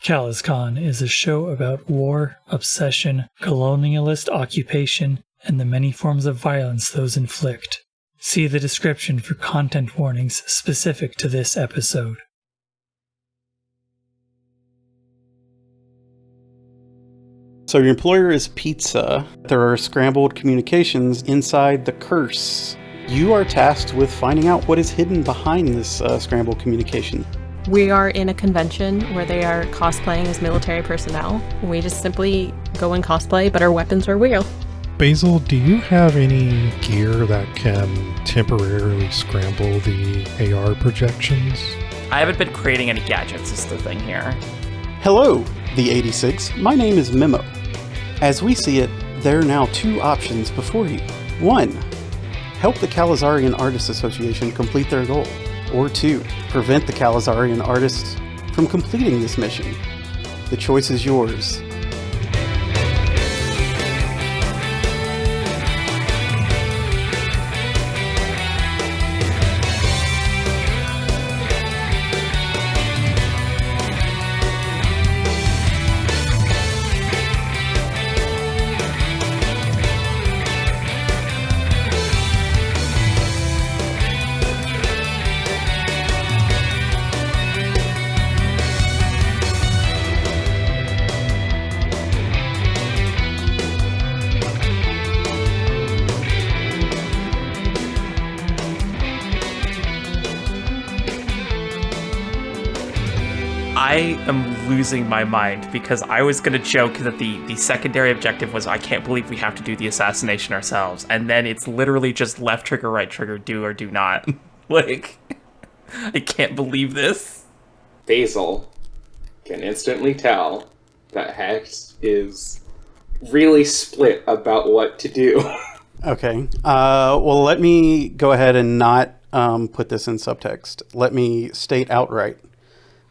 CalazCon is a show about war, obsession, colonialist occupation, and the many forms of violence those inflict. See the description for content warnings specific to this episode. So your employer is pizza. There are scrambled communications inside the curse. You are tasked with finding out what is hidden behind this scrambled communication. We are in a convention where they are cosplaying as military personnel. We just simply go and cosplay, but our weapons are real. Basil, do you have any gear that can temporarily scramble the AR projections? I haven't been creating any gadgets is the thing here. Hello, the 86. My name is Memo. As we see it, there are now two options before you. One, help the Calazarian Artists Association complete their goal. Or two, prevent the Calazarian artists from completing this mission. The choice is yours. I am losing my mind because I was going to joke that the secondary objective was I can't believe we have to do the assassination ourselves. And then it's literally just left trigger, right trigger, do or do not. Like, I can't believe this. Basel can instantly tell that Hex is really split about what to do. Okay. Well, let me go ahead and not put this in subtext. Let me state outright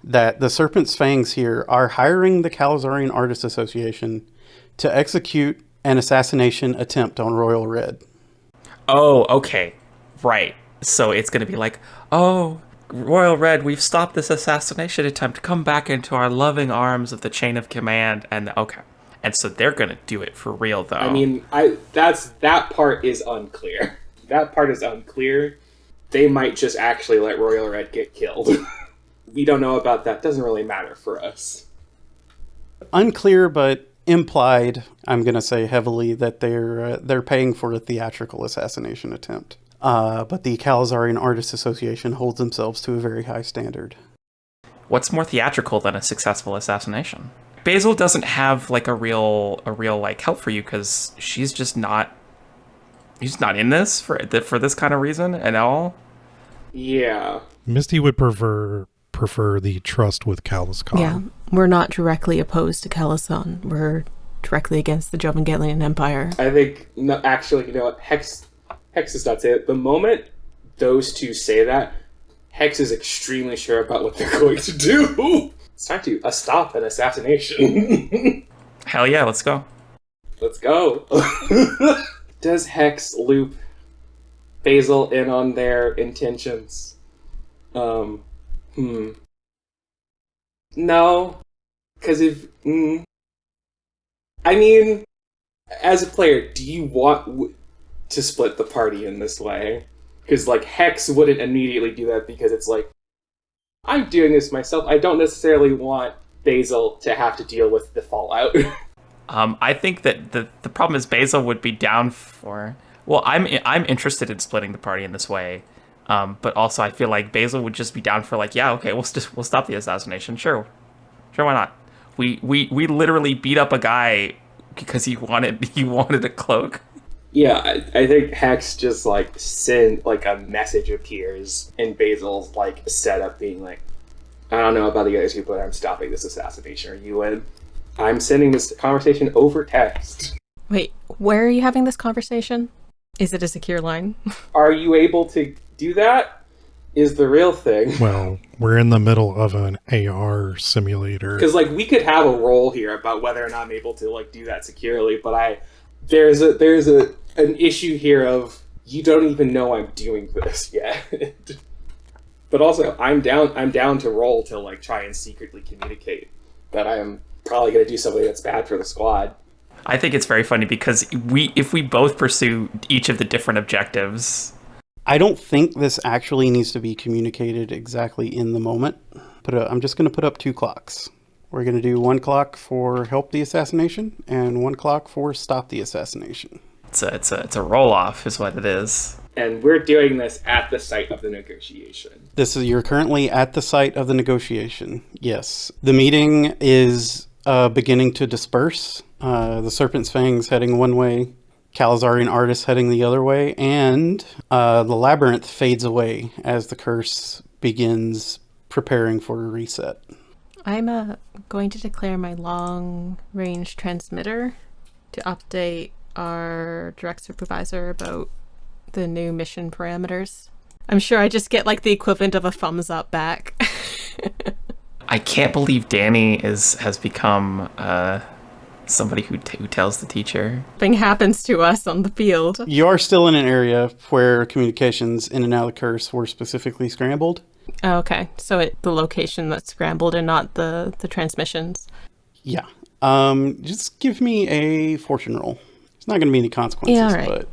that the Serpent's Fangs here are hiring the Calazarian Artists Association to execute an assassination attempt on Royal Red. Oh, okay. Right. So it's going to be like, oh, Royal Red, we've stopped this assassination attempt. Come back into our loving arms of the chain of command. And okay. And so they're going to do it for real, though. I mean, that part is unclear. That part is unclear. They might just actually let Royal Red get killed. We don't know about that. Doesn't really matter for us. Unclear, but implied, I'm going to say heavily, that they're paying for a theatrical assassination attempt. But the Calazarian Artists Association holds themselves to a very high standard. What's more theatrical than a successful assassination? Basil doesn't have like a real like help for you because she's just not in this for this kind of reason at all. Yeah. Misty would prefer the trust with CalazCon. Yeah, we're not directly opposed to CalazCon. We're directly against the Jovangelian Empire. I think, no, actually, you know what? Hex does not say it. The moment those two say that, Hex is extremely sure about what they're going to do. It's time to stop an assassination. Hell yeah, let's go. Let's go. Does Hex loop Basil in on their intentions? No. Because I mean, as a player, do you want to split the party in this way? Because, like, Hex wouldn't immediately do that because it's like, I'm doing this myself. I don't necessarily want Basil to have to deal with the fallout. I think that the problem is Basil would be down for... Well, I'm interested in splitting the party in this way. But also I feel like Basil would just be down for like, yeah, okay, we'll stop the assassination. Sure, why not? We literally beat up a guy because he wanted a cloak. Yeah, I think Hex just like send like a message appears in Basil's like setup being like, I don't know about the other two, but I'm stopping this assassination. Are you in? I'm sending this conversation over text. Wait, where are you having this conversation? Is it a secure line? Are you able to do that? Is the real thing. Well, we're in the middle of an AR simulator. Because like we could have a role here about whether or not I'm able to like do that securely, but there's an issue here of you don't even know I'm doing this yet. But also I'm down to roll to like try and secretly communicate that I'm probably going to do something that's bad for the squad. I think it's very funny because if we both pursue each of the different objectives. I don't think this actually needs to be communicated exactly in the moment, but I'm just going to put up 2 clocks. We're going to do 1 clock for help the assassination and 1 clock for stop the assassination. It's a roll-off is what it is. And we're doing this at the site of the negotiation. You're currently at the site of the negotiation. Yes. The meeting is beginning to disperse. The Serpent's Fangs heading one way, Calazarian Artist heading the other way, and the Labyrinth fades away as the curse begins preparing for a reset. I'm going to declare my long-range transmitter to update our direct supervisor about the new mission parameters. I'm sure I just get like the equivalent of a thumbs up back. I can't believe Dani has become somebody who tells the teacher. Something happens to us on the field. You are still in an area where communications in and out of the curse were specifically scrambled. Oh, okay, so the location that's scrambled and not the transmissions. Yeah. Just give me a fortune roll. It's not going to be any consequences, Yeah, all right. but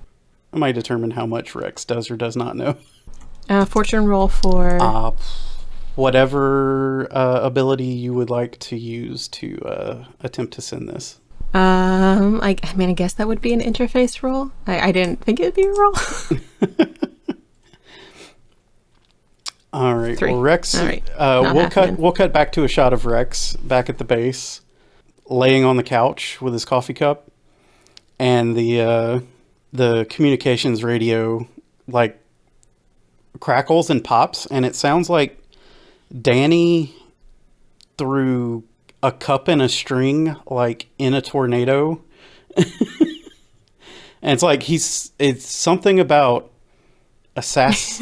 I might determine how much Rex does or does not know. Fortune roll for... whatever ability you would like to use to attempt to send this. I guess that would be an interface roll. I didn't think it'd be a roll. All right. 3. Well, Rex, All right. we'll cut back to a shot of Rex back at the base, laying on the couch with his coffee cup, and the communications radio like crackles and pops, and it sounds like Dani threw a cup and a string like in a tornado. And it's like it's something about ass.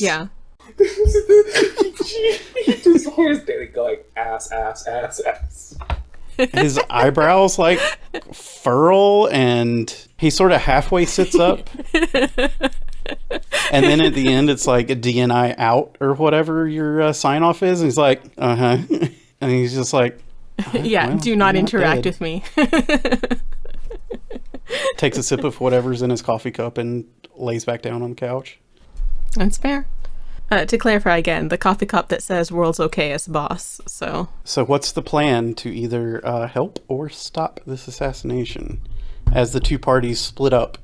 Yeah. Just hears Dani going ass. His eyebrows like furl, and he sort of halfway sits up. And then at the end, it's like a DNI out or whatever your sign off is. And he's like, and he's just like, yeah, well, do not interact dead. with me. Takes a sip of whatever's in his coffee cup and lays back down on the couch. That's fair. To clarify again, the coffee cup that says "World's okay" as boss. So what's the plan to either help or stop this assassination as the two parties split up,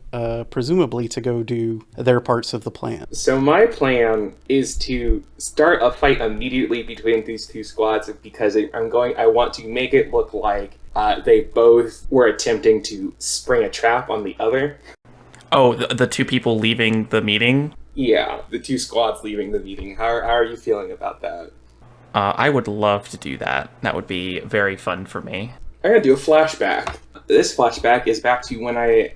presumably to go do their parts of the plan? So my plan is to start a fight immediately between these two squads because I want to make it look like they both were attempting to spring a trap on the other. Oh, the two people leaving the meeting? Yeah, the two squads leaving the meeting. How are you feeling about that? I would love to do that. That would be very fun for me. I'm going to do a flashback. This flashback is back to when I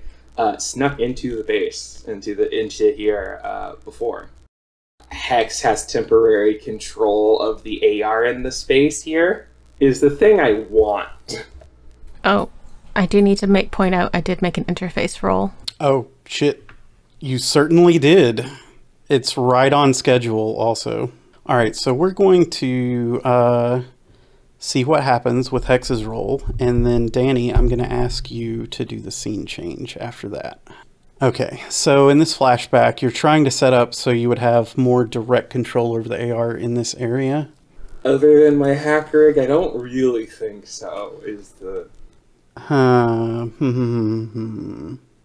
snuck into the base, into here before. Hex has temporary control of the AR in the space here. Is the thing I want. Oh, I do need to point out I did make an interface roll. Oh, shit. You certainly did. It's right on schedule also. All right, so we're going to see what happens with Hex's roll, and then Dani, I'm going to ask you to do the scene change after that. Okay, so in this flashback, you're trying to set up so you would have more direct control over the AR in this area. Other than my hack rig, I don't really think so, is the...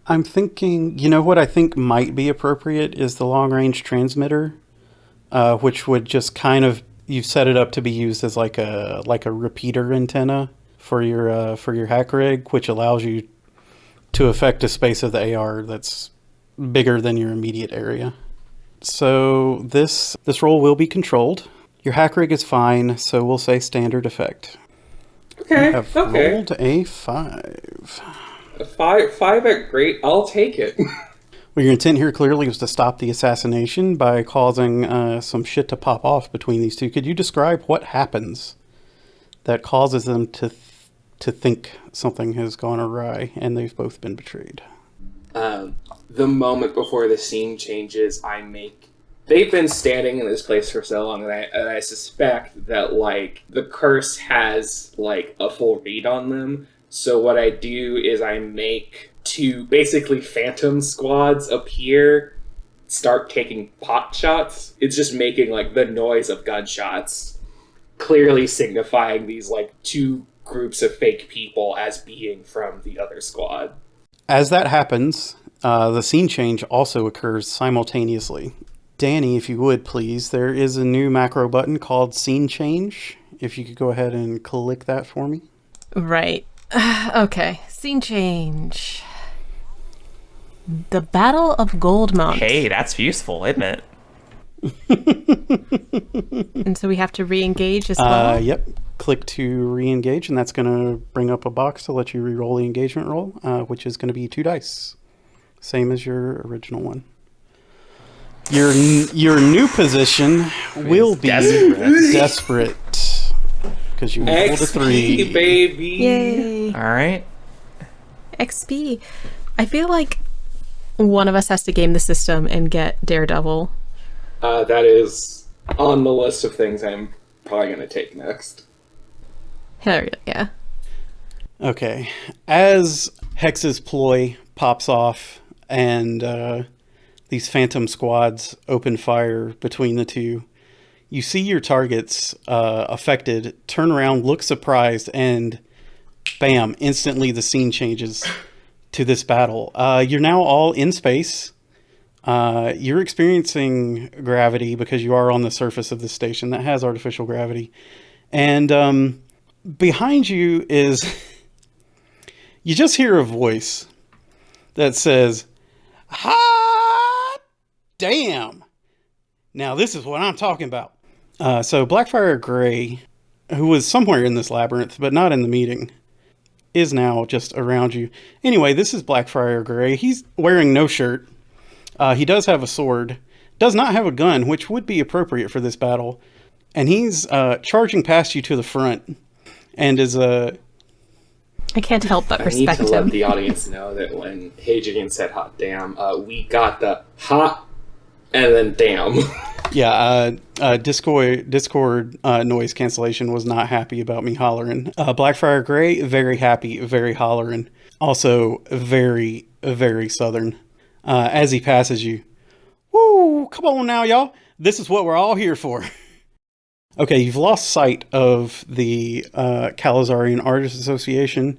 I'm thinking, you know what I think might be appropriate is the long-range transmitter, which would just kind of, you've set it up to be used as like a repeater antenna for your hack rig, which allows you to affect a space of the AR that's bigger than your immediate area. So this roll will be controlled. Your hack rig is fine, so we'll say standard effect. Okay, You have rolled a 5. 5 at great, I'll take it. Well, your intent here clearly was to stop the assassination by causing some shit to pop off between these two. Could you describe what happens that causes them to think something has gone awry and they've both been betrayed? The moment before the scene changes, I make they've been standing in this place for so long that I suspect that, like, the curse has, like, a full read on them. So what I do is I make 2 basically phantom squads appear, start taking pot shots. It's just making, like, the noise of gunshots, clearly signifying these, like, 2 groups of fake people as being from the other squad. As that happens, the scene change also occurs simultaneously. Dani, if you would, please, there is a new macro button called Scene Change. If you could go ahead and click that for me. Right. Okay. Scene change. The Battle of Goldmont. Hey, that's useful, isn't it? And so we have to re-engage as well? Yep. Click to re-engage, and that's going to bring up a box to let you re-roll the engagement roll, which is going to be 2 dice. Same as your original one. Your new position will be desperate. Because you rolled a 3. Baby! Yay! All right. XP. I feel like one of us has to game the system and get Daredevil. That is on the list of things I'm probably going to take next. Hell yeah. Okay. As Hex's ploy pops off and these phantom squads open fire between the 2, you see your targets affected, turn around, look surprised, and bam, instantly the scene changes to this battle. You're now all in space. You're experiencing gravity because you are on the surface of the station that has artificial gravity. And behind you is... you just hear a voice that says, "Hot damn! Now this is what I'm talking about." So Blackfire Gray, who was somewhere in this labyrinth, but not in the meeting, is now just around you. Anyway, this is Blackfire Gray. He's wearing no shirt. He does have a sword, does not have a gun, which would be appropriate for this battle. And he's charging past you to the front and is I can't help but respect I need to him. let the audience know that when Hadrian said hot damn, we got the hot and then damn. Yeah, Discord noise cancellation was not happy about me hollering. Blackfire Gray, very happy, very hollering. Also very, very southern. As he passes you. Woo, come on now, y'all. This is what we're all here for. Okay, you've lost sight of the CalazCon Artists Association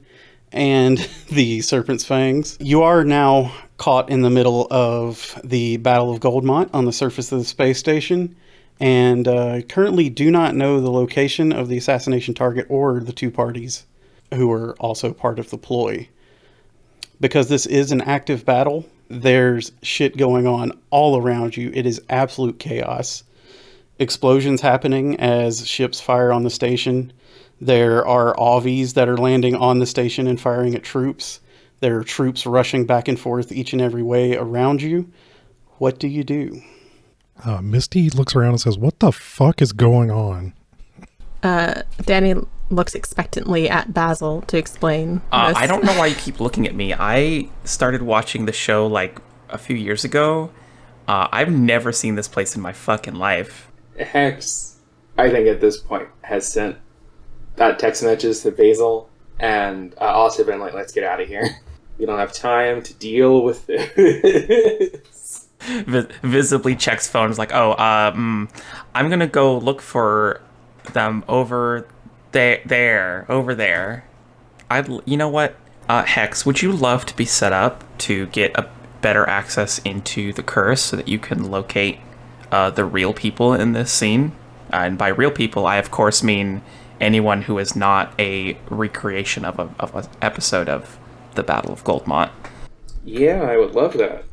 and the Serpent's Fangs. You are now caught in the middle of the Battle of Goldmont on the surface of the space station, and currently do not know the location of the assassination target or the 2 parties who are also part of the ploy. Because this is an active battle, there's shit going on all around you. It is absolute chaos. Explosions happening as ships fire on the station. There are AVs that are landing on the station and firing at troops. There are troops rushing back and forth each and every way around you. What do you do? Misty looks around and says, "What the fuck is going on?" Dani looks expectantly at Basel to explain this. I don't know why you keep looking at me. I started watching the show like a few years ago. I've never seen this place in my fucking life. Hex, I think at this point, has sent text messages to Basel and also been like, "Let's get out of here. We don't have time to deal with this." Visibly checks phone. Is like, I'm gonna go look for them over there. You know what, Hex, would you love to be set up to get a better access into the curse so that you can locate the real people in this scene? And by real people, I of course mean anyone who is not a recreation of an episode of the Battle of Goldmont. Yeah, I would love that.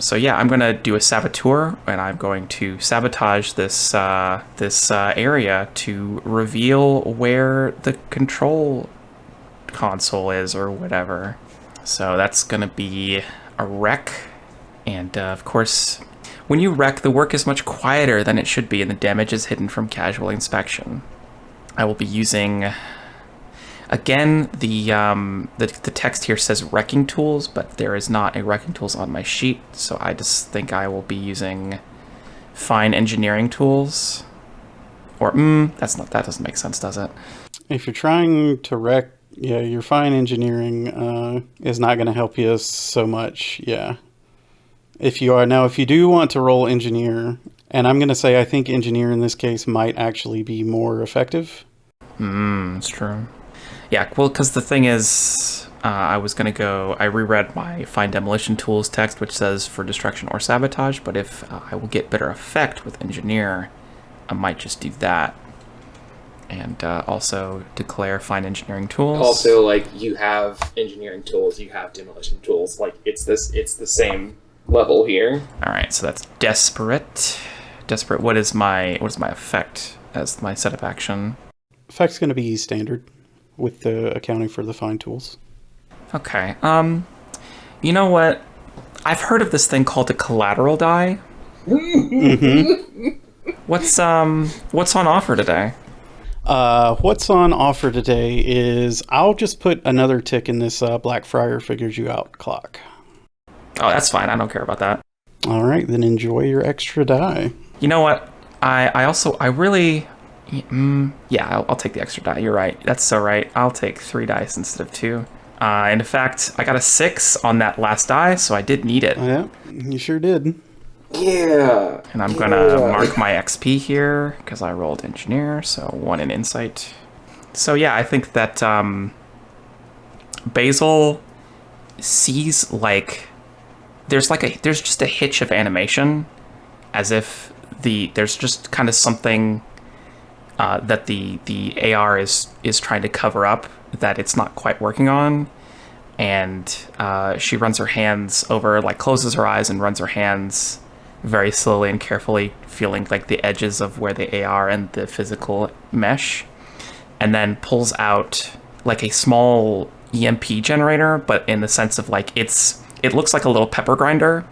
So yeah, I'm gonna do a saboteur, and I'm going to sabotage this area to reveal where the control console is or whatever. So that's gonna be a wreck, and of course, when you wreck, the work is much quieter than it should be, and the damage is hidden from casual inspection. I will be using Again, the text here says wrecking tools, but there is not a wrecking tools on my sheet, so I just think I will be using fine engineering tools. Or that doesn't make sense, does it? If you're trying to wreck, yeah, your fine engineering is not going to help you so much. Yeah. If you do want to roll engineer, and I'm going to say I think engineer in this case might actually be more effective. It's true. Yeah, well, because the thing is, I reread my Find Demolition Tools text, which says for destruction or sabotage, but if I will get better effect with Engineer, I might just do that. And also declare Find Engineering Tools. Also, like, you have engineering tools, you have demolition tools. Like, it's the same level here. Alright, so that's Desperate. Desperate, what is my effect as my setup action? Effect's going to be standard with the accounting for the fine tools. Okay. You know what? I've heard of this thing called a collateral die. Mm-hmm. What's on offer today? What's on offer today is I'll just put another tick in this Blackfriar figures you out clock. Oh, that's fine. I don't care about that. All right, then enjoy your extra die. You know what? I'll take the extra die. You're right. That's so right. I'll take 3 dice instead of 2. And in fact, I got a 6 on that last die, so I did need it. Yeah, you sure did. Yeah. And I'm gonna mark my XP here because I rolled engineer, so 1 in insight. So yeah, I think that Basel sees like there's just a hitch of animation, as if there's just kind of something that the AR is trying to cover up that it's not quite working on, and she runs her hands over, like closes her eyes and runs her hands very slowly and carefully, feeling like the edges of where the AR and the physical mesh, and then pulls out like a small EMP generator, but in the sense of like it looks like a little pepper grinder,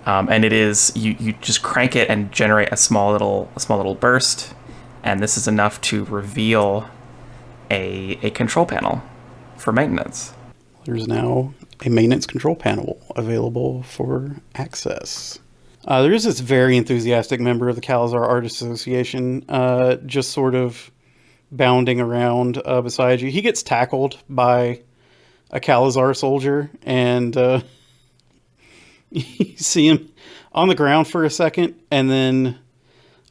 and it is you just crank it and generate a small little burst, and this is enough to reveal a control panel for maintenance. There's now a maintenance control panel available for access. There is this very enthusiastic member of the Calazar Artists Association just sort of bounding around beside you. He gets tackled by a Calazar soldier, and you see him on the ground for a second, and then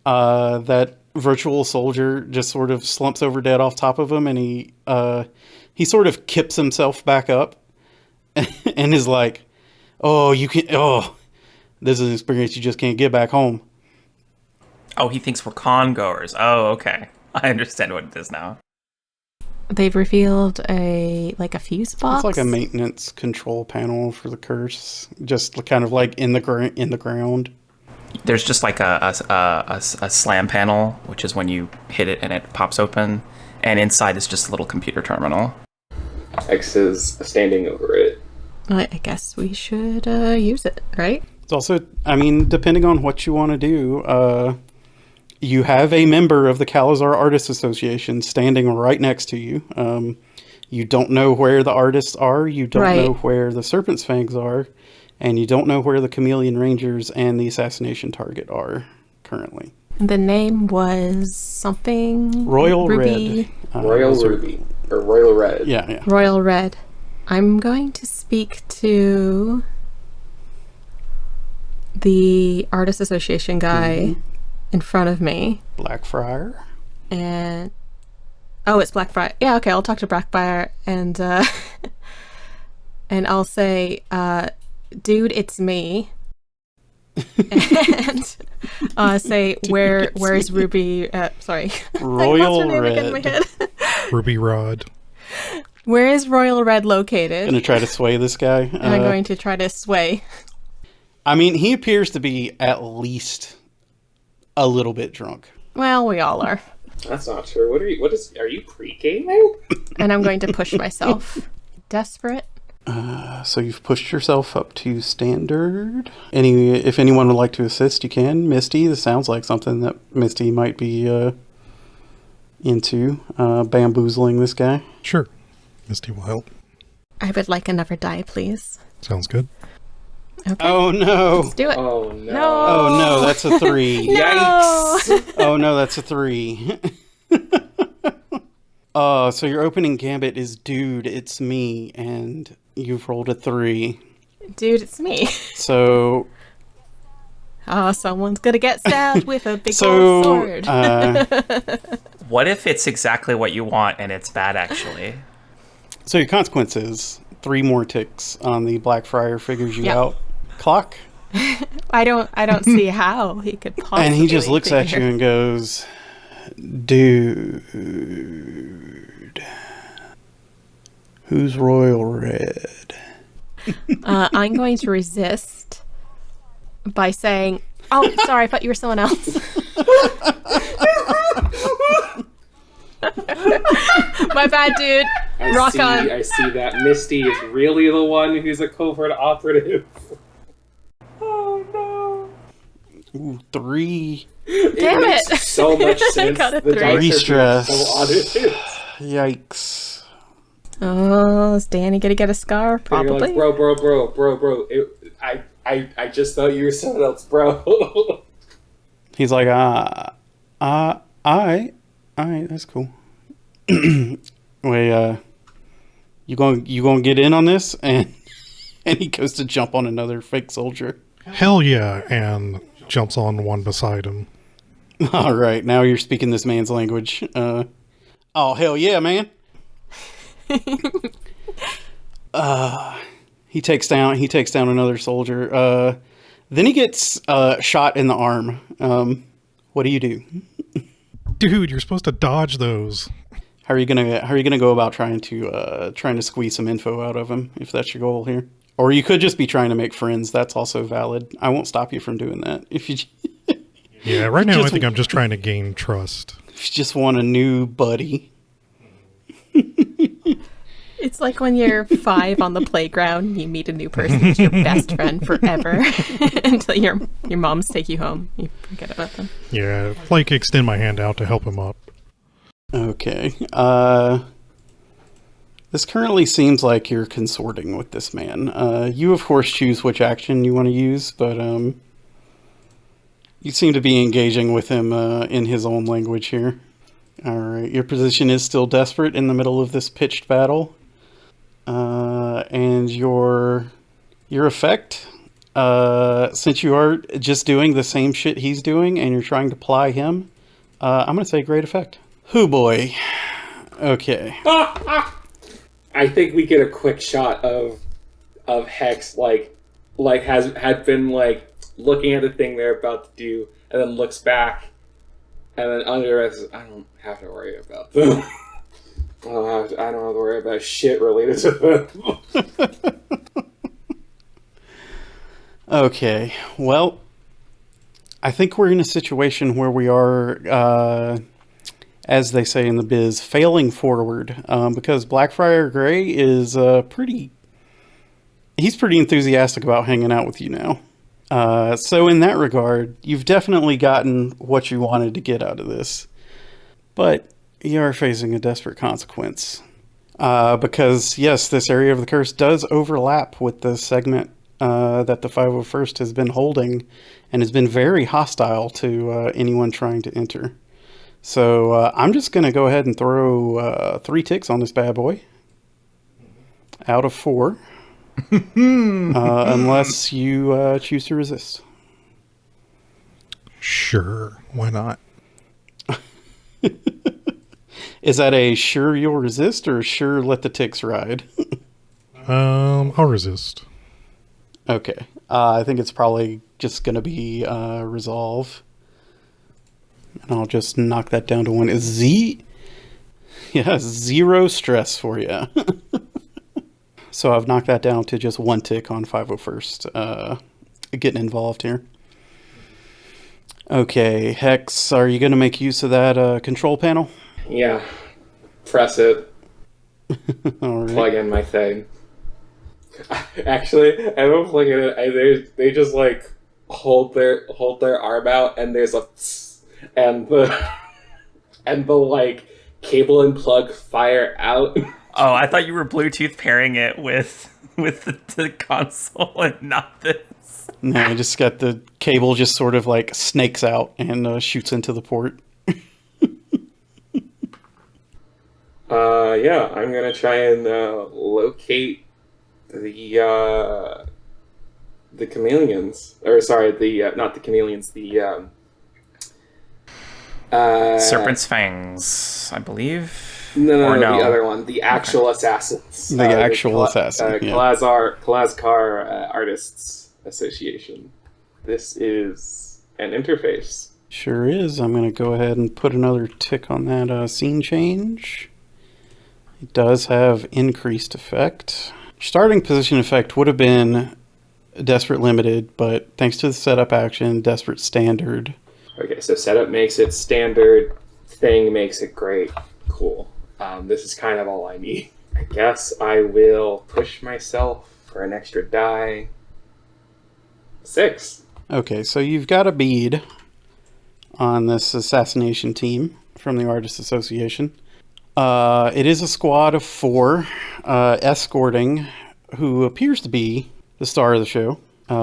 that virtual soldier just sort of slumps over dead off top of him, and he sort of kips himself back up and is like, this is an experience you just can't get back home. Oh, he thinks we're con goers. Oh, okay. I understand what it is now. They've revealed a fuse box. It's like a maintenance control panel for the curse, just kind of like in the ground. There's just like a slam panel, which is when you hit it and it pops open, and inside is just a little computer terminal. X is standing over it. I guess we should use it, right? It's also, I mean, depending on what you want to do, you have a member of the Calazar Artists Association standing right next to you. You don't know where the artists are. You don't know where the Serpent's Fangs are. And you don't know where the Chameleon Rangers and the Assassination target are currently. The name was something... Royal Ruby. Red. Royal Ruby. Or Royal Red. Yeah. Royal Red. I'm going to speak to the Artists Association guy in front of me. Blackfriar. And... Oh, it's Blackfriar. Yeah, okay, I'll talk to Blackfriar and and I'll say... dude, it's me. And say, where's Ruby? Sorry. Royal Red. In my head? Ruby Rod. Where is Royal Red located? Gonna try to sway this guy. And I'm going to try to sway. I mean, he appears to be at least a little bit drunk. Well, we all are. That's not true. Are you pre-gaming? And I'm going to push myself. Desperate. So you've pushed yourself up to standard. If anyone would like to assist, you can. Misty, this sounds like something that Misty might be into, bamboozling this guy. Sure. Misty will help. I would like another die, please. Sounds good. Okay. Oh no! Let's do it. Oh no! Oh no, that's a 3. No! Yikes! Oh no, that's a 3. So your opening gambit is dude, it's me, and you've rolled a 3. Dude, it's me. So Oh, someone's gonna get stabbed with a big So, old sword. What if it's exactly what you want and it's bad, actually? so your consequence is 3 more ticks on the Blackfriar figures you Yep. out clock. I don't see how he could possibly. And he just looks at you figure- and goes, dude, who's royal red? I'm going to resist by saying, "Oh, sorry, I thought you were someone else." My bad, dude. Rock on. I see that Misty is really the one who's a covert operative. Ooh, 3. Damn it. Makes so much sense. got a The 3. dice are being Stress. so audited. Yikes. Oh, is Dani gonna get a scar? You're Probably. like, bro. I just thought you were someone else, bro. He's like, alright, that's cool. Wait, you gonna get in on this? And he goes to jump on another fake soldier. Hell yeah, and jumps on one beside him. All right, now you're speaking this man's language. Oh hell yeah, man! He takes down another soldier. Then he gets shot in the arm. What do you do? Dude, you're supposed to dodge those. How are you gonna go about trying to squeeze some info out of him if that's your goal here? Or you could just be trying to make friends. That's also valid. I won't stop you from doing that. If you Yeah, right now I think I'm just trying to gain trust. if you just want a new buddy. It's like when you're 5 on the playground, you meet a new person who's your best friend forever until your moms take you home. You forget about them. Yeah, like extend my hand out to help him up. Okay. This currently seems like you're consorting with this man. You, of course, choose which action you want to use, but you seem to be engaging with him in his own language here. All right. Your position is still desperate in the middle of this pitched battle. And your effect, since you are just doing the same shit he's doing and you're trying to ply him, I'm going to say great effect. Hoo boy. Okay. I think we get a quick shot of Hex had been like looking at the thing they're about to do, and then looks back, and then under us, I don't have to worry about them. I don't have to worry about shit related to them. Okay. Well, I think we're in a situation where we are, as they say in the biz, failing forward, because Blackfriar Gray is he's pretty enthusiastic about hanging out with you now. So in that regard, you've definitely gotten what you wanted to get out of this. But you are facing a desperate consequence. Because, yes, this area of the curse does overlap with the segment that the 501st has been holding and has been very hostile to anyone trying to enter. So I'm just going to go ahead and throw 3 ticks on this bad boy. Out of 4. Unless you choose to resist. Sure, why not? Is that a sure you'll resist or sure let the ticks ride? I'll resist. Okay. I think it's probably just going to be resolve. And I'll just knock that down to 1. Yeah, 0 stress for you. So I've knocked that down to just 1 tick on 501st. Getting involved here. Okay, Hex, are you going to make use of that control panel? Yeah. Press it. All right. Plug in my thing. Actually, I don't plug in it. They just like hold their arm out, and there's a and the like cable and plug fire out. Oh, I thought you were Bluetooth pairing it with the console and not this. No, I just got the cable just sort of like snakes out and shoots into the port. Yeah, I'm gonna try and locate the chameleons. Or sorry, not the chameleons, the Serpent's Fangs, I believe. No, the other one, the actual assassins. The actual assassin. Yeah. CalazCon Artists Association. This is an interface. Sure is. I'm going to go ahead and put another tick on that scene change. It does have increased effect. Starting position effect would have been Desperate Limited, but thanks to the setup action, Desperate Standard. Okay, so setup makes it standard, thing makes it great. Cool. This is kind of all I need. I guess I will push myself for an extra die. 6. Okay, so you've got a bead on this assassination team from the Artists Association. It is a squad of 4 escorting who appears to be the star of the show,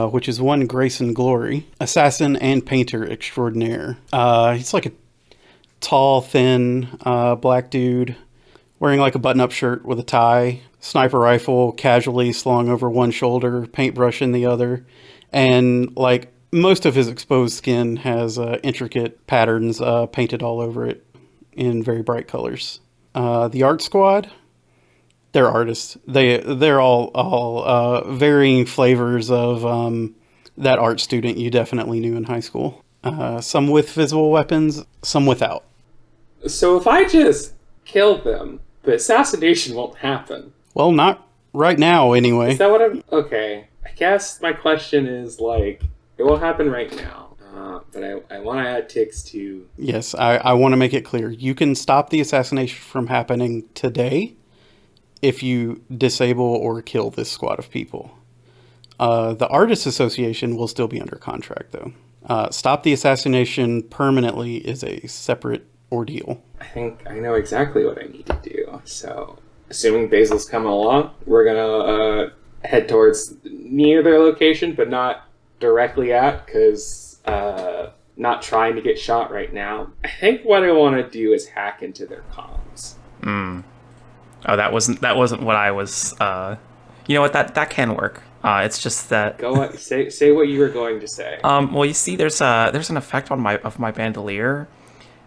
which is one Grayson Glory, assassin and painter extraordinaire. He's like a tall, thin, black dude wearing like a button-up shirt with a tie, sniper rifle casually slung over one shoulder, paintbrush in the other, and like most of his exposed skin has intricate patterns painted all over it in very bright colors. The art squad, they're artists. They're all varying flavors of that art student you definitely knew in high school. Some with visible weapons, some without. So if I just kill them, the assassination won't happen. Well, not right now, anyway. Is that what I'm... Okay. I guess my question is, like, it won't happen right now. But I want to add ticks to... Yes, I want to make it clear. You can stop the assassination from happening today if you disable or kill this squad of people. The Artists Association will still be under contract, though. Stop the assassination permanently is a separate ordeal. I think I know exactly what I need to do. So, assuming Basil's coming along, we're going to head towards near their location, but not directly at, because not trying to get shot right now. I think what I want to do is hack into their comms. Oh, that wasn't what I was. You know what? That can work. It's just that. Go on, say what you were going to say. Well, you see, there's an effect on my bandolier.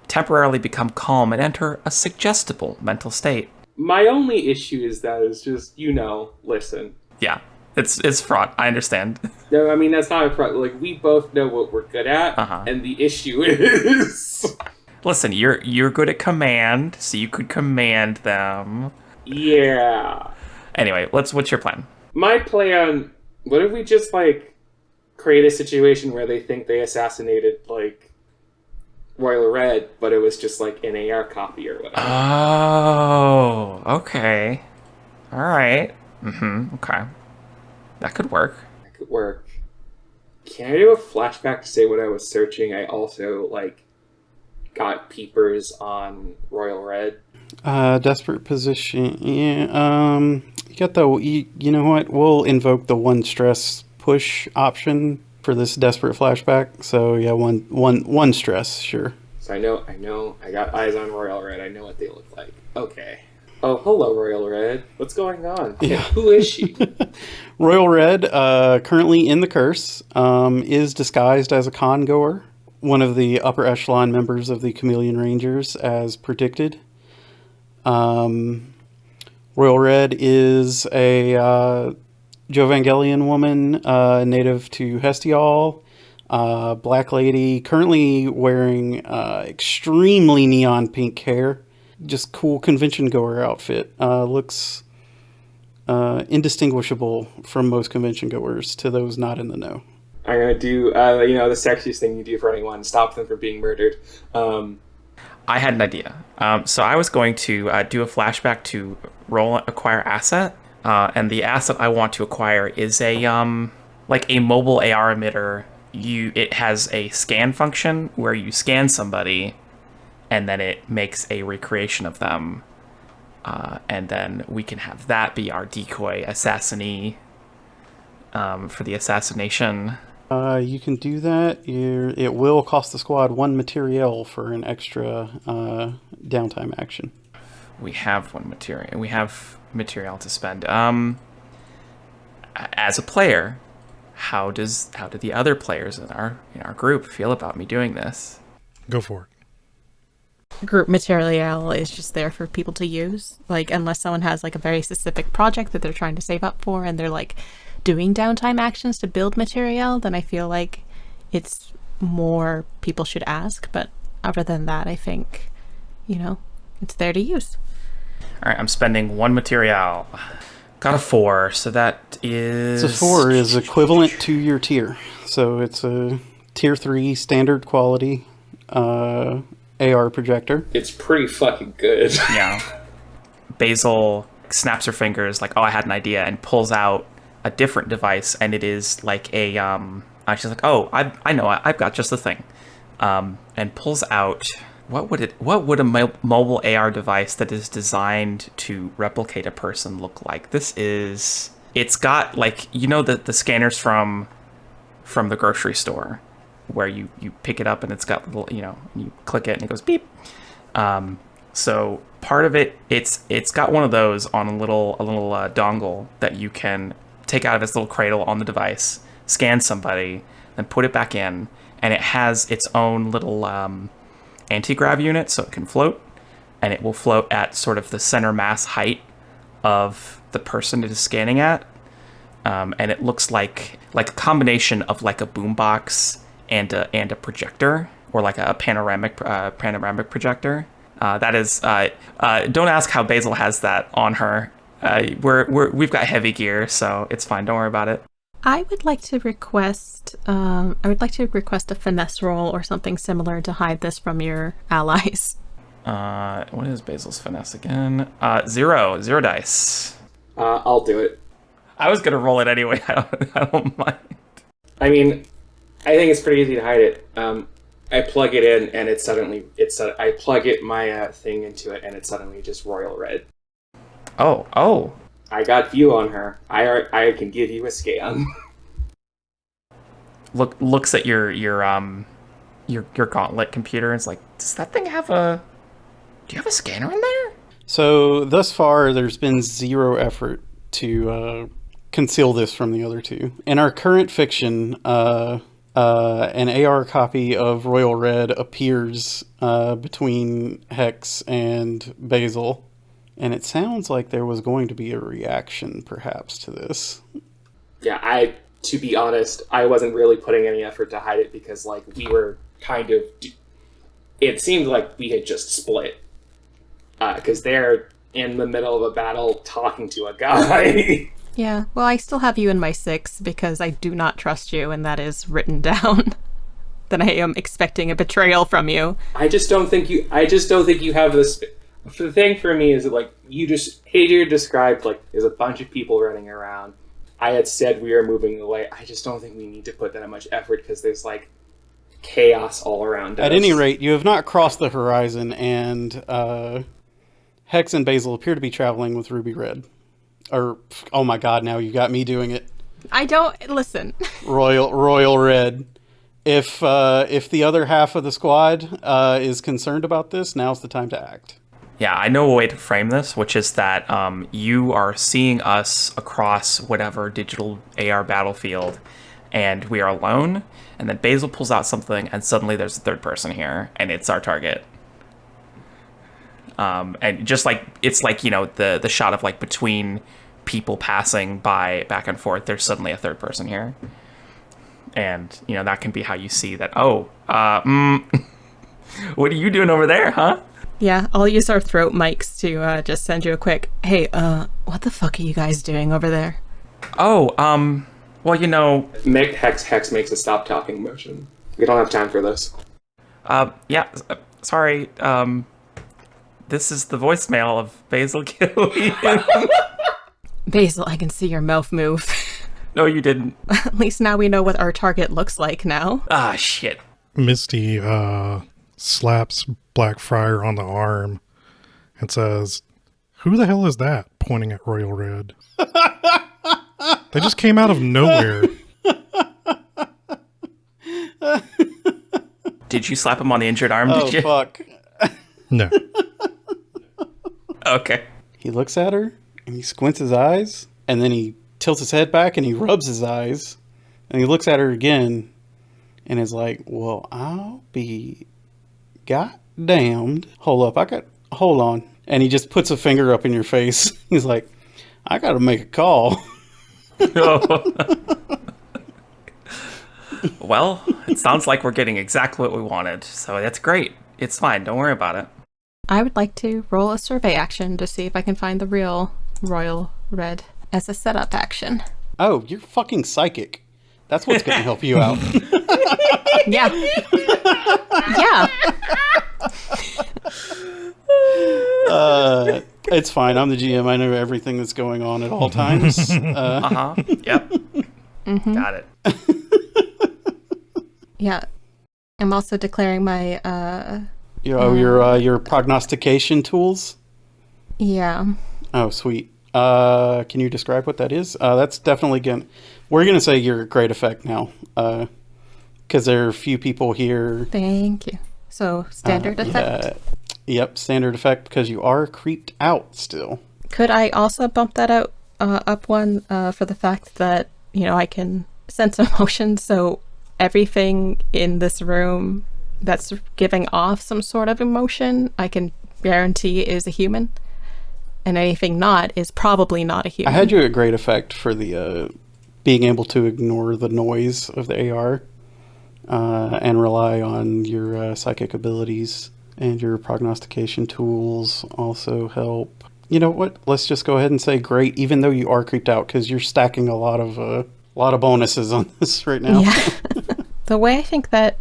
Temporarily become calm and enter a suggestible mental state. My only issue is that it's just, listen. Yeah, it's fraught. I understand. No, I mean, that's not a fraught. Like, we both know what we're good at, and the issue is... Listen, you're good at command, so you could command them. Yeah. Anyway, what's your plan? My plan, what if we just, create a situation where they think they assassinated, Royal Red, but it was just, an AR copy or whatever. Oh, okay. All right. Okay. That could work. Can I do a flashback to say what I was searching? I also, got peepers on Royal Red. Desperate position. Yeah. You got you know what? We'll invoke the 1 stress push option for this desperate flashback. So yeah, one stress, sure. So I know. I got eyes on Royal Red. I know what they look like. Okay. Oh, hello, Royal Red. What's going on? Yeah. Who is she? Royal Red, currently in the curse, is disguised as a con-goer, one of the upper echelon members of the Chameleon Rangers, as predicted. Royal Red is a Jovangelian woman, native to Hestial, black lady, currently wearing extremely neon pink hair. Just cool convention goer outfit. Looks indistinguishable from most convention goers to those not in the know. I'm going to do, the sexiest thing you do for anyone, stop them from being murdered. I had an idea. So I was going to do a flashback to roll acquire asset. And the asset I want to acquire is a mobile AR emitter. It has a scan function where you scan somebody and then it makes a recreation of them. And then we can have that be our decoy assassinee for the assassination. You can do that. It will cost the squad 1 material for an extra downtime action. We have one material. We have material to spend. As a player, how do the other players in our group feel about me doing this? Go for it. Group material is just there for people to use. Like, unless someone has like a very specific project that they're trying to save up for and they're like doing downtime actions to build material, then I feel like it's more people should ask. But other than that, I think, it's there to use. All right, I'm spending 1 material. Got a 4, so that is... So 4 is equivalent to your tier. So it's a tier 3 standard quality AR projector. It's pretty fucking good. Yeah. Basil snaps her fingers like, oh, I had an idea, and pulls out a different device, and it is like a... she's like, oh, I know, I've got just the thing. And pulls out... What would a mobile AR device that is designed to replicate a person look like? It's got like, the scanners from the grocery store where you pick it up and it's got little, you click it and it goes beep. So part of it's got one of those on a little dongle that you can take out of its little cradle on the device, scan somebody, then put it back in, and it has its own little anti-grav unit, so it can float, and it will float at sort of the center mass height of the person it is scanning at, and it looks like a combination of like a boombox and a projector, or like a panoramic projector. That is, don't ask how Basil has that on her. We've got heavy gear, so it's fine. Don't worry about it. I would like to request a finesse roll or something similar to hide this from your allies. What is Basil's finesse again? 0 dice. I'll do it. I was gonna roll it anyway. I don't mind. I mean, I think it's pretty easy to hide it. I plug it in, and I plug my thing into it, and it's suddenly just royal red. Oh. I got view on her. I can give you a scan. Looks at your gauntlet computer and is like, does that thing have do you have a scanner in there? So thus far, there's been 0 effort to conceal this from the other two. In our current fiction, an AR copy of Royal Red appears between Hex and Basil. And it sounds like there was going to be a reaction, perhaps, to this. Yeah, to be honest, I wasn't really putting any effort to hide it because, like, we were kind of... It seemed like we had just split. Because they're in the middle of a battle talking to a guy. Yeah, well, I still have you in my 6 because I do not trust you, and that is written down. Then I am expecting a betrayal from you. I just don't think you have this... The thing for me is that, like, Hadrian described, like, there's a bunch of people running around. I had said we were moving away. I just don't think we need to put that much effort because there's, like, chaos all around us. At any rate, you have not crossed the horizon, and Hex and Basil appear to be traveling with Ruby Red. Or, oh my god, now you got me doing it. I don't... Listen. Royal Red. If the other half of the squad is concerned about this, now's the time to act. Yeah, I know a way to frame this, which is that you are seeing us across whatever digital AR battlefield, and we are alone, and then Basil pulls out something, and suddenly there's a third person here, and it's our target. And just like, it's like, the shot of like between people passing by back and forth, there's suddenly a third person here. And, that can be how you see that, what are you doing over there, huh? Yeah, I'll use our throat mics to just send you a quick, hey, what the fuck are you guys doing over there? Oh, well, Hex makes a stop talking motion. We don't have time for this. Yeah, sorry, this is the voicemail of Basil Gillier. Basil, I can see your mouth move. No, you didn't. At least now we know what our target looks like now. Ah, shit. Misty slaps Blackfriar on the arm and says, Who the hell is that? Pointing at Royal Red. They just came out of nowhere. Did you slap him on the injured arm? Oh, did you? fuck. No. Okay. He looks at her, and he squints his eyes, and then he tilts his head back, and he rubs his eyes, and he looks at her again, and is like, well, I'll be goddamned. Hold on. And he just puts a finger up in your face. He's like, I gotta make a call. Well, it sounds like we're getting exactly what we wanted, so that's great. It's fine. Don't worry about it. I would like to roll a survey action to see if I can find the real Royal Red as a setup action. Oh, you're fucking psychic. That's what's gonna help you out. Yeah. Yeah. It's fine. I'm the GM. I know everything that's going on at all times. Yep. Mm-hmm. Got it. Yeah. I'm also declaring my your prognostication tools. Yeah. Oh, sweet. Can you describe what that is? That's definitely we're gonna say your great effect now, because there are a few people here. Thank you. So standard effect. Yep, standard effect because you are creeped out still. Could I also bump that out up one for the fact that I can sense emotion, so everything in this room that's giving off some sort of emotion, I can guarantee is a human, and anything not is probably not a human. I had you at great effect for the being able to ignore the noise of the AR and rely on your psychic abilities, and your prognostication tools also help. You know what? Let's just go ahead and say great, even though you are creeped out, because you're stacking a lot of bonuses on this right now. Yeah. The way I think that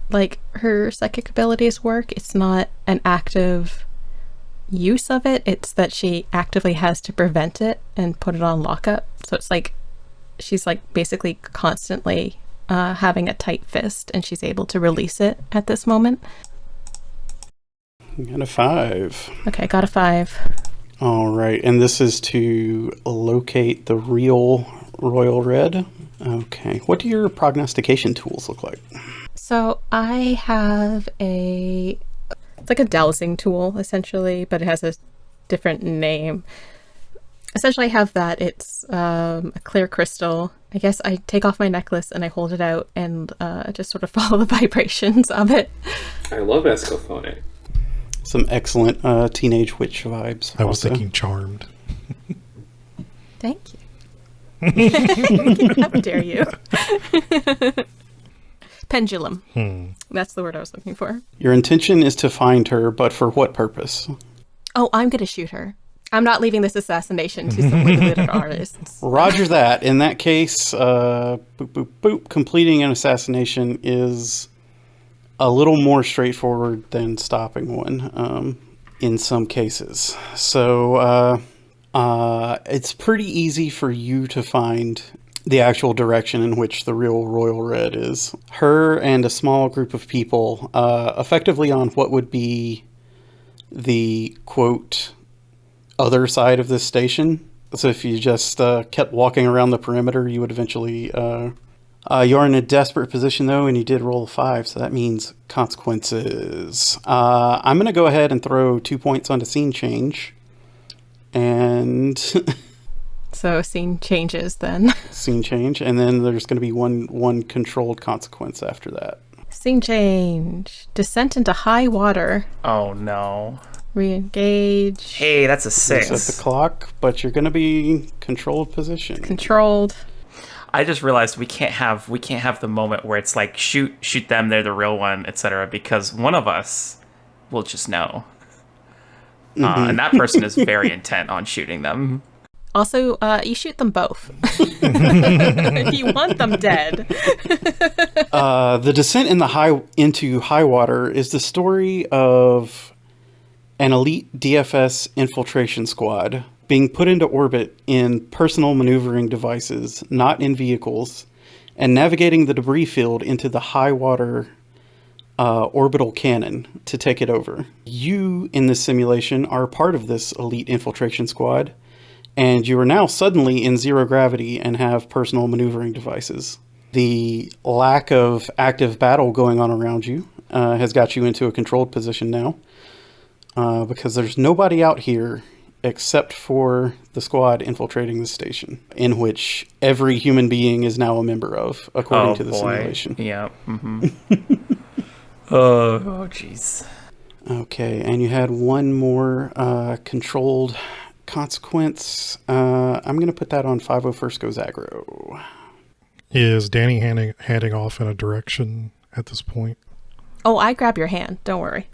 her psychic abilities work, it's not an active use of it, it's that she actively has to prevent it and put it on lockup. So it's like she's basically constantly having a tight fist, and she's able to release it at this moment. You got a 5. Okay, I got a 5. All right, and this is to locate the real Royal Red. Okay, what do your prognostication tools look like? So I have it's like a dowsing tool, essentially, but it has a different name. Essentially, I have that. It's a clear crystal. I guess I take off my necklace and I hold it out and just sort of follow the vibrations of it. I love escophonic. Some excellent teenage witch vibes. I was also thinking Charmed. Thank you. How dare you? Pendulum. That's the word I was looking for. Your intention is to find her, but for what purpose? Oh, I'm going to shoot her. I'm not leaving this assassination to some limited artists. Roger that. In that case, boop, boop, boop. Completing an assassination is a little more straightforward than stopping one in some cases. So it's pretty easy for you to find the actual direction in which the real Royal Red is. Her and a small group of people, effectively on what would be the, quote, other side of this station. So if you just kept walking around the perimeter, you would eventually... you're in a desperate position, though, and you did roll a 5, so that means consequences. I'm going to go ahead and throw 2 points onto scene change. And... So scene changes, then. Scene change, and then there's going to be one controlled consequence after that. Scene change. Descent into high water. Oh, no. Re-engage. Hey, that's a 6. Reset the clock, but you're going to be controlled position. Controlled. I just realized we can't have the moment where it's like shoot them, they're the real one, etc. Because one of us will just know, and that person is very intent on shooting them. Also, you shoot them both. You want them dead. The descent into high water is the story of an elite DFS infiltration squad being put into orbit in personal maneuvering devices, not in vehicles, and navigating the debris field into the high water orbital cannon to take it over. You, in this simulation, are part of this elite infiltration squad, and you are now suddenly in zero gravity and have personal maneuvering devices. The lack of active battle going on around you has got you into a controlled position now, because there's nobody out here except for the squad infiltrating the station, in which every human being is now a member of, according to the simulation. Yeah. Mm-hmm. Oh, jeez. Okay, and you had one more controlled consequence. I'm going to put that on 501st Goes Aggro. Is Dani handing off in a direction at this point? Oh, I grab your hand. Don't worry.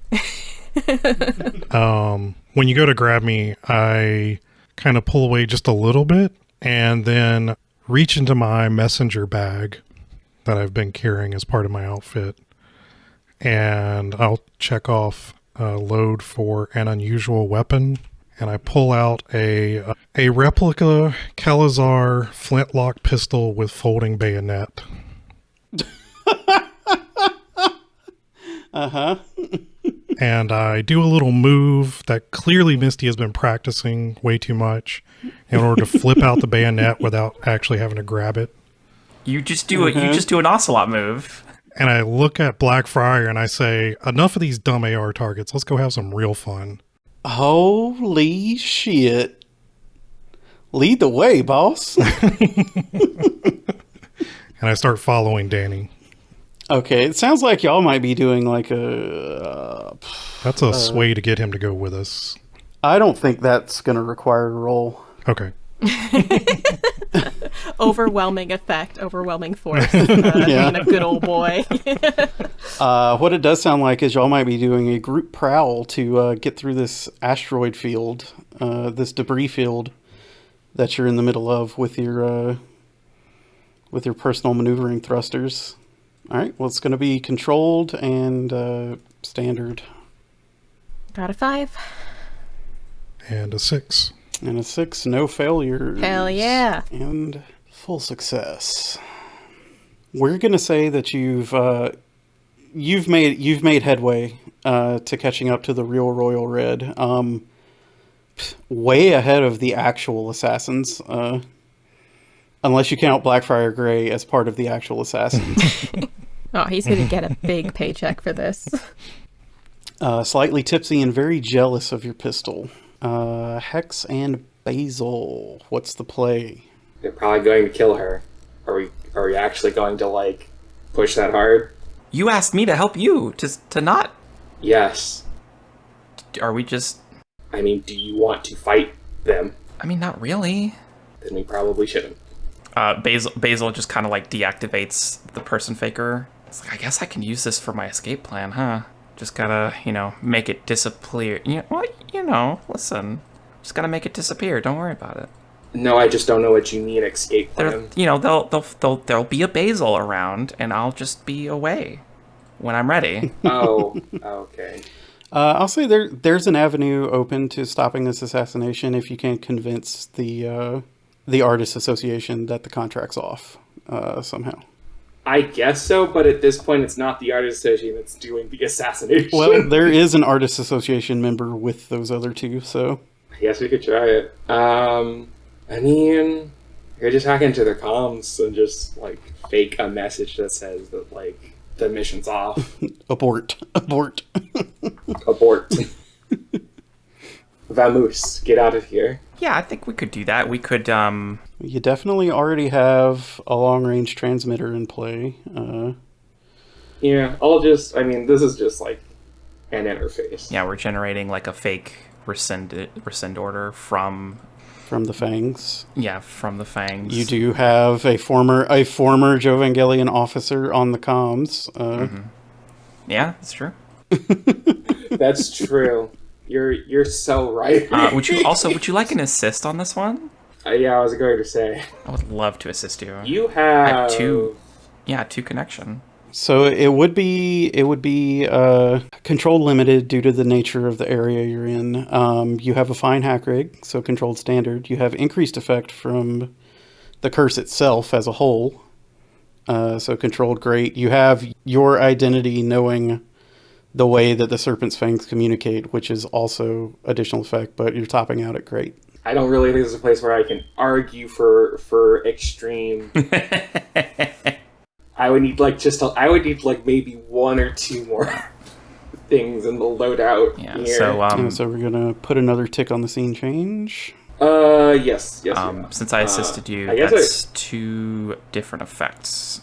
When you go to grab me, I kind of pull away just a little bit and then reach into my messenger bag that I've been carrying as part of my outfit. And I'll check off load for an unusual weapon. And I pull out a replica Calazar flintlock pistol with folding bayonet. Uh-huh. And I do a little move that clearly Misty has been practicing way too much in order to flip out the bayonet without actually having to grab it. You just do an ocelot move. And I look at Blackfriar and I say, enough of these dumb AR targets. Let's go have some real fun. Holy shit. Lead the way, boss. And I start following Dani. Okay, it sounds like y'all might be doing like a... That's a sway to get him to go with us. I don't think that's going to require a roll. Okay. Overwhelming effect, overwhelming force. Being a good old boy. What it does sound like is y'all might be doing a group prowl to get through this asteroid field, this debris field that you're in the middle of with your personal maneuvering thrusters. All right, well, it's going to be controlled and standard. Got a 5. And a 6. And a 6, no failures. Hell yeah. And full success. We're going to say that you've made headway to catching up to the real Royal Red. Way ahead of the actual assassins. Unless you count Blackfriar Gray as part of the actual assassins. Oh, he's going to get a big paycheck for this. Slightly tipsy and very jealous of your pistol. Hex and Basel, what's the play? They're probably going to kill her. Are we actually going to, like, push that hard? You asked me to help you to not. Yes. Are we just... I mean, do you want to fight them? I mean, not really. Then we probably shouldn't. Basel just kind of like deactivates the person faker. It's like, I guess I can use this for my escape plan, huh? Just gotta, make it disappear. Listen. Just gotta make it disappear. Don't worry about it. No, I just don't know what you mean, escape plan. There'll be a Basel around, and I'll just be away when I'm ready. Oh, okay. I'll say there's an avenue open to stopping this assassination if you can convince the Artists Association that the contract's off somehow. I guess so, but at this point, it's not the Artists Association that's doing the assassination. Well, there is an Artists Association member with those other two, so... I guess we could try it. I mean, you're just hacking into their comms and just, like, fake a message that says that, like, the mission's off. Abort. Abort. Vamoose, get out of here. Yeah, I think we could do that. We could, You definitely already have a long-range transmitter in play. Yeah, this is just, like, an interface. Yeah, we're generating, like, a fake rescind order from the Fangs. Yeah, from the Fangs. You do have a former Jovangelian officer on the comms. Yeah, that's true. That's true. You're so right. Would you like an assist on this one? Yeah, I was going to say. I would love to assist you. You have two connection. So it would be control limited due to the nature of the area you're in. You have a fine hack rig, so controlled standard. You have increased effect from the curse itself as a whole, so controlled great. You have your identity knowing the way that the Serpent's Fangs communicate, which is also additional effect, but you're topping out at great. I don't really think this is a place where I can argue for extreme. I would need maybe one or two more things in the loadout. Yeah. Here. So we're gonna put another tick on the scene change. Yes. Since I assisted you, I guess that's two different effects.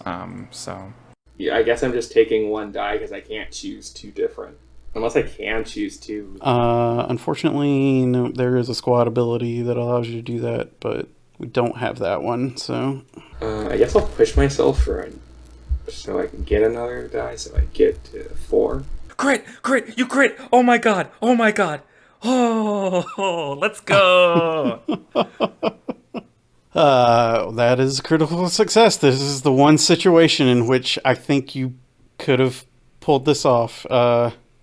So. Yeah, I guess I'm just taking one die because I can't choose two different. Unless I can choose two. Unfortunately, no, there is a squad ability that allows you to do that, but we don't have that one, so... I guess I'll push myself so I can get another die, so I get to 4. Crit! You crit! Oh my god! Oh, let's go! That is critical success. This is the one situation in which I think you could have pulled this off.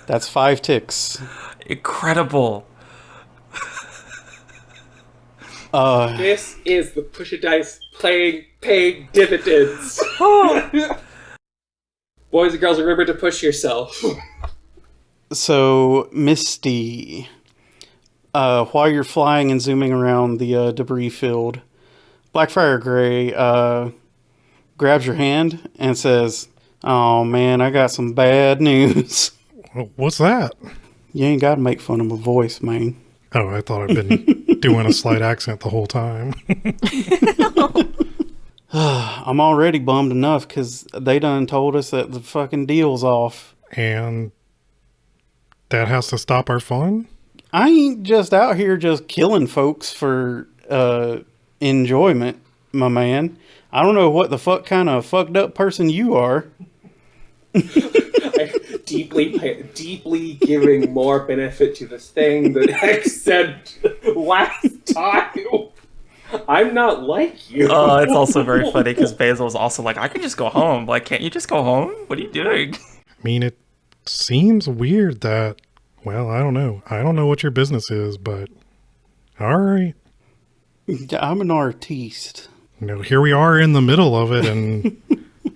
That's 5 ticks. Incredible. This is the push a dice paying dividends. Boys and girls, remember to push yourself. So, Misty, while you're flying and zooming around the debris field, Blackfire Gray grabs your hand and says, "Oh man, I got some bad news." What's that? You ain't got to make fun of my voice, man. Oh, I thought I'd been doing a slight accent the whole time. I'm already bummed enough because they done told us that the fucking deal's off. And that has to stop our fun? I ain't just out here just killing folks for enjoyment, my man. I don't know what the fuck kind of fucked up person you are. Deeply giving more benefit to the thing that Hex said last time. I'm not like you. It's also very funny because Basil was also like, I could just go home. Like, can't you just go home? What are you doing? I mean, it seems weird that, well, I don't know. I don't know what your business is, but all right. I'm an artiste. You know, here we are in the middle of it and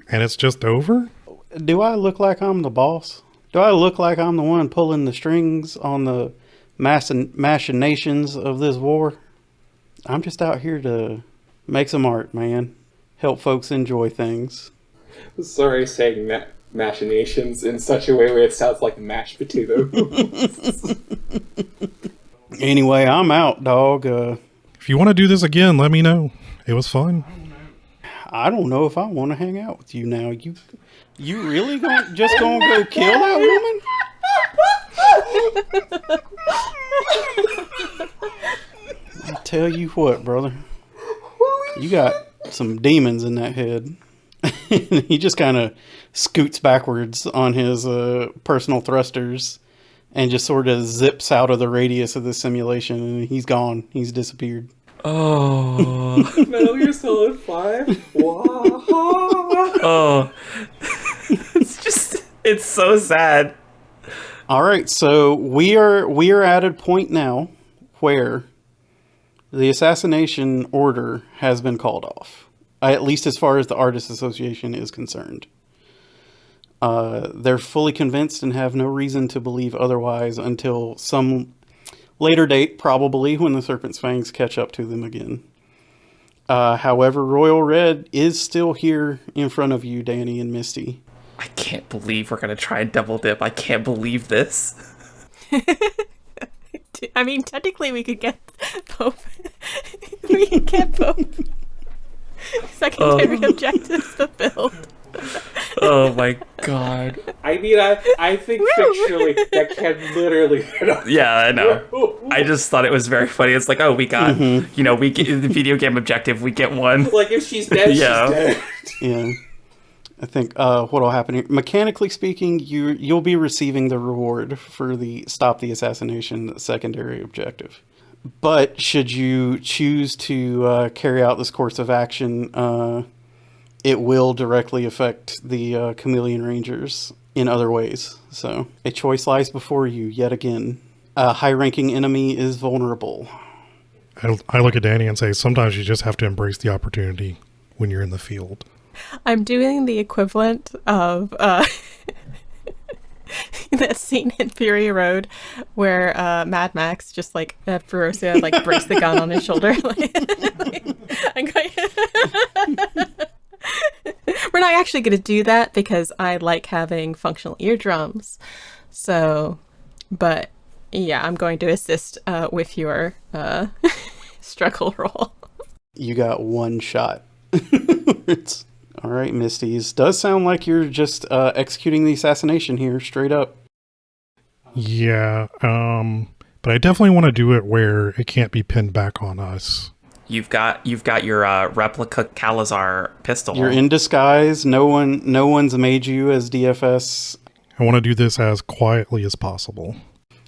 and it's just over? Do I look like I'm the boss? Do I look like I'm the one pulling the strings on the machinations of this war? I'm just out here to make some art, man. Help folks enjoy things. Sorry saying machinations in such a way where it sounds like mashed potato. Anyway, I'm out, dog. If you want to do this again, let me know. It was fun. I don't know if I want to hang out with you now. You really just gonna go kill that woman? I tell you what, brother. You got some demons in that head. He just kind of scoots backwards on his personal thrusters and just sort of zips out of the radius of the simulation, and he's gone. He's disappeared. Oh. Metal Gear Solid 5? Wow. Oh. It's so sad. All right, so we are at a point now where the assassination order has been called off, at least as far as the Artists Association is concerned. They're fully convinced and have no reason to believe otherwise until some later date, probably when the Serpent's Fangs catch up to them again. However, Royal Red is still here in front of you, Dani and Misty. I can't believe we're going to try and double dip. I can't believe this. I mean, technically we could get both. We could get both secondary objectives fulfilled. Oh my god. I mean, I think fictionally that can literally... Yeah, I know. I just thought it was very funny. It's like, oh, we got, we get the video game objective, we get one. Like, if she's dead, Yeah. she's dead. Yeah. I think what will happen here, mechanically speaking, you'll be receiving the reward for the Stop the Assassination secondary objective. But should you choose to carry out this course of action, it will directly affect the Chameleon Rangers in other ways. So a choice lies before you yet again. A high-ranking enemy is vulnerable. I look at Dani and say, sometimes you just have to embrace the opportunity when you're in the field. I'm doing the equivalent of that scene in Fury Road where Mad Max just like Ferocia like breaks the gun on his shoulder. We're not actually going to do that because I like having functional eardrums. So, but yeah, I'm going to assist with your struggle roll. You got one shot. It's all right, Misties. Does sound like you're just executing the assassination here, straight up. Yeah, but I definitely want to do it where it can't be pinned back on us. You've got your replica Calazar pistol. You're in disguise. No one's made you as DFS. I want to do this as quietly as possible.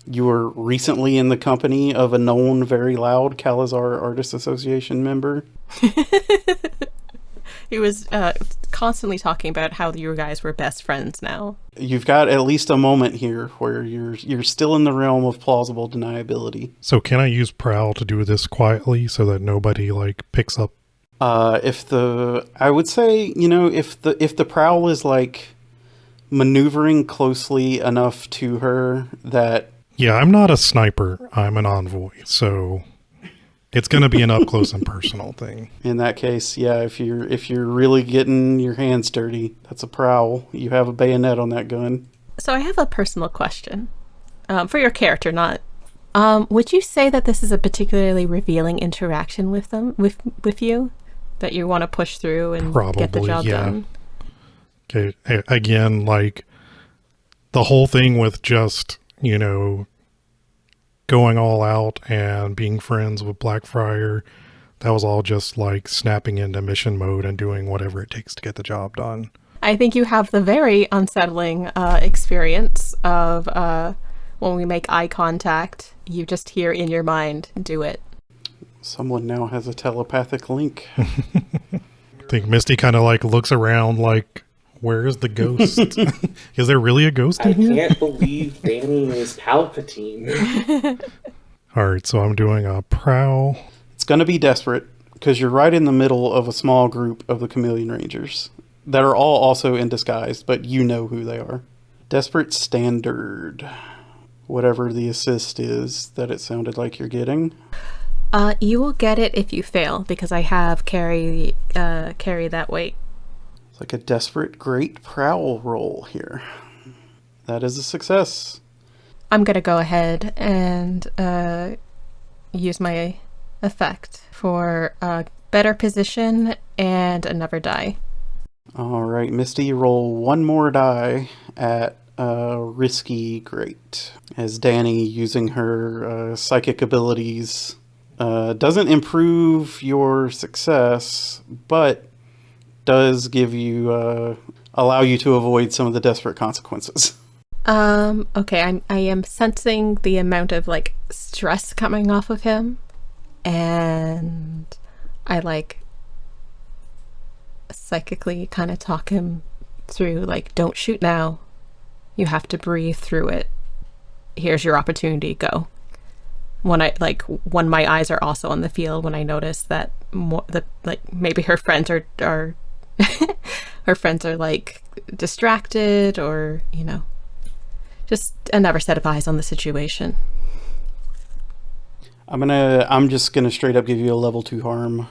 You were recently in the company of a known, very loud Calazar Artists Association member. He was constantly talking about how you guys were best friends now. You've got at least a moment here where you're still in the realm of plausible deniability. So can I use Prowl to do this quietly so that nobody like picks up? I would say, if the Prowl is like maneuvering closely enough to her that... Yeah, I'm not a sniper. I'm an envoy, so it's going to be an up-close and personal thing. In that case, yeah, if you're really getting your hands dirty, that's a Prowl. You have a bayonet on that gun. So I have a personal question for your character, not... would you say that this is a particularly revealing interaction with them, with you? That you want to push through and get the job done? Okay, again, like, the whole thing with just, going all out and being friends with Blackfriar, that was all just, like, snapping into mission mode and doing whatever it takes to get the job done. I think you have the very unsettling experience of when we make eye contact, you just hear in your mind, do it. Someone now has a telepathic link. I think Misty kind of, like, looks around like... Where is the ghost? Is there really a ghost in here? I can't believe Dani is Palpatine. Alright, so I'm doing a Prowl. It's going to be desperate, because you're right in the middle of a small group of the Chameleon Rangers that are all also in disguise, but you know who they are. Desperate Standard. Whatever the assist is that it sounded like you're getting. You will get it if you fail, because I have carry that weight. Like a desperate great Prowl roll here. That is a success. I'm going to go ahead and use my effect for a better position and another die. All right, Misty, roll one more die at risky great. As Dani, using her psychic abilities, doesn't improve your success, but does give you allow you to avoid some of the desperate consequences. Okay, I am sensing the amount of like stress coming off of him, and I like psychically kind of talk him through, like, don't shoot now, you have to breathe through it, here's your opportunity, go. When my eyes are also on the field, when I notice that maybe her friends are her friends are like distracted, or just another set of eyes on the situation. I'm just gonna straight up give you a level 2 harm,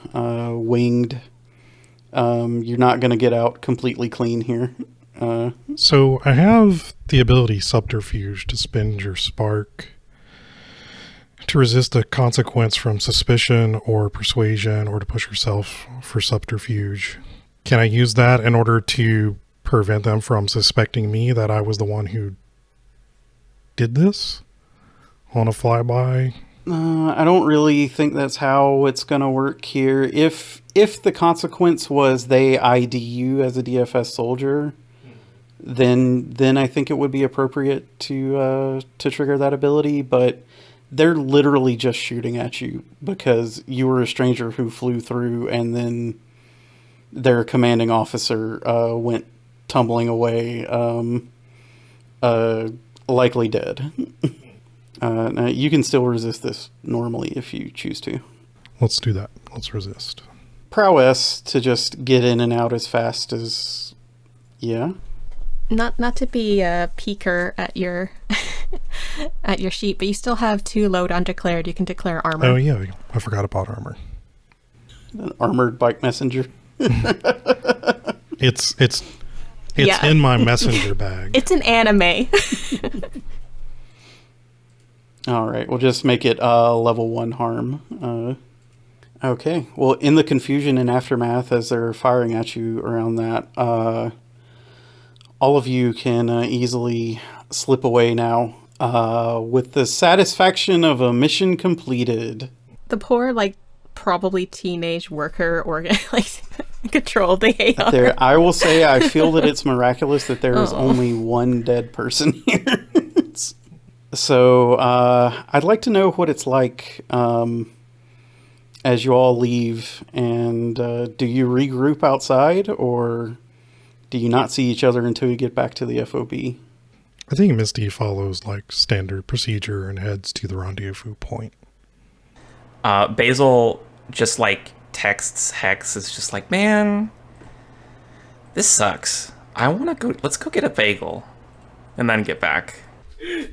winged. You're not gonna get out completely clean here. So I have the ability Subterfuge to spend your spark to resist a consequence from suspicion or persuasion, or to push yourself for Subterfuge. Can I use that in order to prevent them from suspecting me that I was the one who did this on a flyby? I don't really think that's how it's going to work here. If the consequence was they ID you as a DFS soldier, then I think it would be appropriate to trigger that ability, but they're literally just shooting at you because you were a stranger who flew through, and then their commanding officer went tumbling away, likely dead. Now you can still resist this normally if you choose to. Let's do that. Let's resist. Prowess to just get in and out as fast as... Yeah? Not to be a peeker at your at your sheet, but you still have 2 load undeclared. You can declare armor. Oh yeah, I forgot about armor. An armored bike messenger. It's Yeah. in my messenger bag. It's an anime. All right, we'll just make it level 1 harm. Okay, well, in the confusion and aftermath as they're firing at you around that, all of you can easily slip away now with the satisfaction of a mission completed. The poor, like, probably teenage worker like control the AR. There, I will say I feel that it's miraculous that there is only 1 dead person here. So I'd like to know what it's like as you all leave, and do you regroup outside, or do you not see each other until you get back to the FOB? I think Misty follows like standard procedure and heads to the rendezvous point. Basel just like texts Hex, is just like, man, this sucks. I want to go. Let's go get a bagel, and then get back.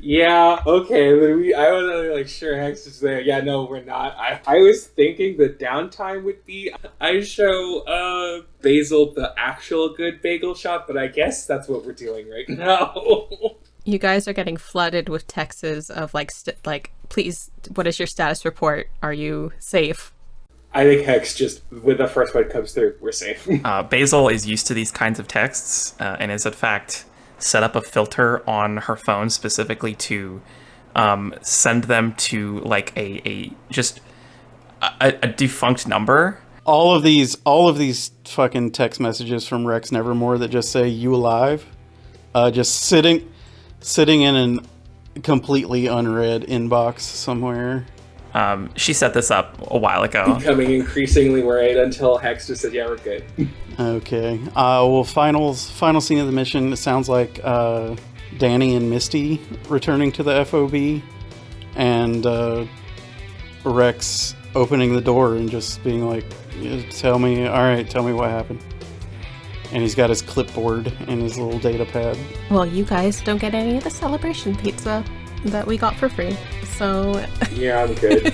Yeah, okay. Then I was like, sure, Hex is there. Yeah, no, we're not. I was thinking the downtime would be I show Basil the actual good bagel shop, but I guess that's what we're doing right now. You guys are getting flooded with texts of like, please, what is your status report? Are you safe? I think Hex just, when the first one comes through, we're safe. Basil is used to these kinds of texts and is in fact set up a filter on her phone specifically to send them to like a defunct number. All of these fucking text messages from Rex Nevermore that just say "you alive," just sitting in a completely unread inbox somewhere. She set this up a while ago. Becoming increasingly worried until Hex just said, "Yeah, we're good." Okay. Well, final scene of the mission. It sounds like Dani and Misty returning to the FOB, and Rex opening the door and just being like, "Tell me what happened." And he's got his clipboard and his little data pad. Well, you guys don't get any of the celebration pizza that we got for free, so... Yeah, I'm good.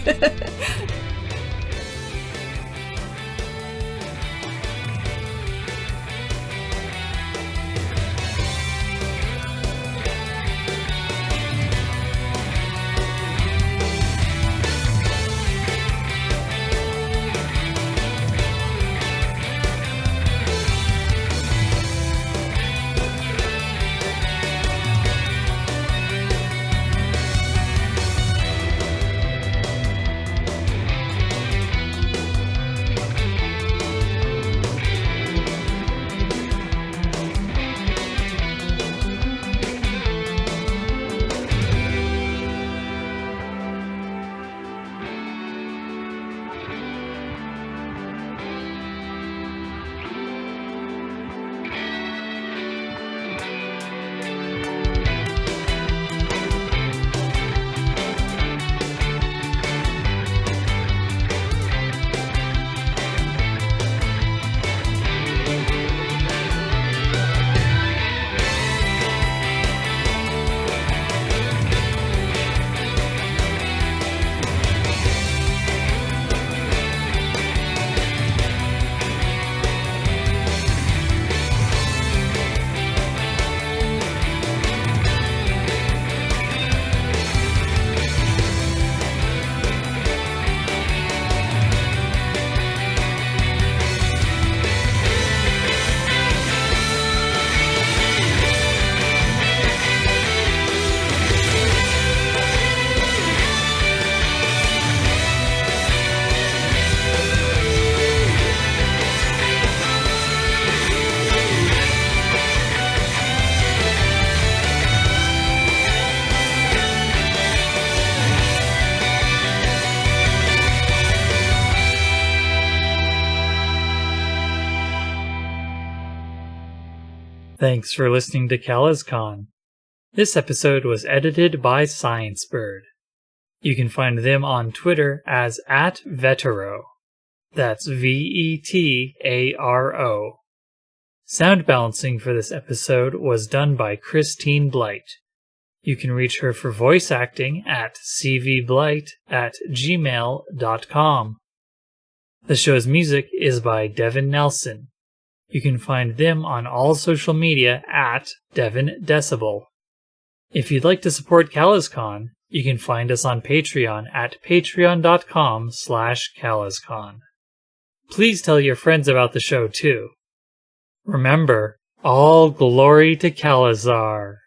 Thanks for listening to CalazCon. This episode was edited by ScienceBird. You can find them on Twitter as @Vetero. That's VETARO. Sound balancing for this episode was done by Christine Blight. You can reach her for voice acting at cvblight@gmail.com. The show's music is by Devin Nelson. You can find them on all social media at Devin Decibel. If you'd like to support CalazCon, you can find us on Patreon at patreon.com/CalazCon. Please tell your friends about the show too. Remember, all glory to Calazar.